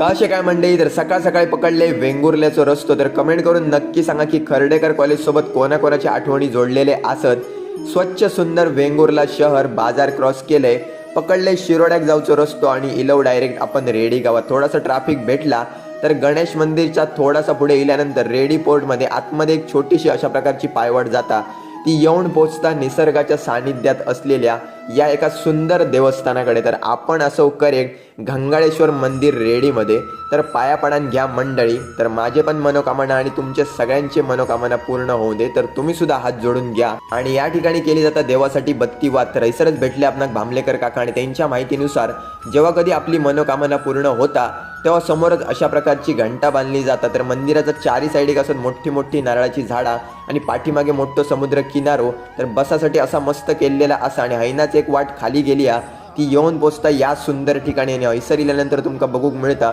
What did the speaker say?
कसे काय मंडळी, तर सकाळ सकाळी पकडले वेंगुर्ल्याचो रस्तो. तर कमेंट करून नक्की सांगा की खर्डेकर कॉलेज सोबत कोणाकोणाची आठवणी जोडलेले असत. स्वच्छ सुंदर वेंगुर्ला शहर, बाजार क्रॉस केले, पकडले शिरोड्याक जाऊचो रस्तो आणि इलो डायरेक्ट आपण रेडी गावात. थोडासा ट्रॅफिक भेटला तर गणेश मंदिरच्या थोडासा पुढे गेल्यानंतर रेडी पोर्टमध्ये आतमध्ये एक छोटीशी अशा प्रकारची पायवाट जाता. ती येऊन पोचता निसर्गाच्या सानिध्यात असलेल्या या एका सुंदर देवस्थानाकडे. तर आपण असो करेक्ट घंगाळेश्वर मंदिर रेडीमध्ये. तर पायापडान घ्या मंडळी. तर माझे पण मनोकामना आणि तुमचे सगळ्यांचे मनोकामना पूर्ण होऊ दे. तर तुम्ही सुद्धा हात जोडून घ्या. आणि या ठिकाणी केली जाता देवासाठी बत्ती वाद. तर हैसरच भेटले आपणाक भांबलेकर काका आणि त्यांच्या माहितीनुसार जेव्हा कधी आपली मनोकामना पूर्ण होता तेव्हा समोरच अशा प्रकारची घंटा बांधली जातात. तर मंदिराच्या चारी साईडिक असत मोठी मोठी नारळाची झाडा आणि पाठीमागे मोठं समुद्र किनारो. तर बसासाठी असा मस्त केलेला असा आणि हैनाच एक वाट खाली गेली ती येऊन पोचता या सुंदर ठिकाणी. आणि हैसर इल्यानंतर तुमका बघूक मिळता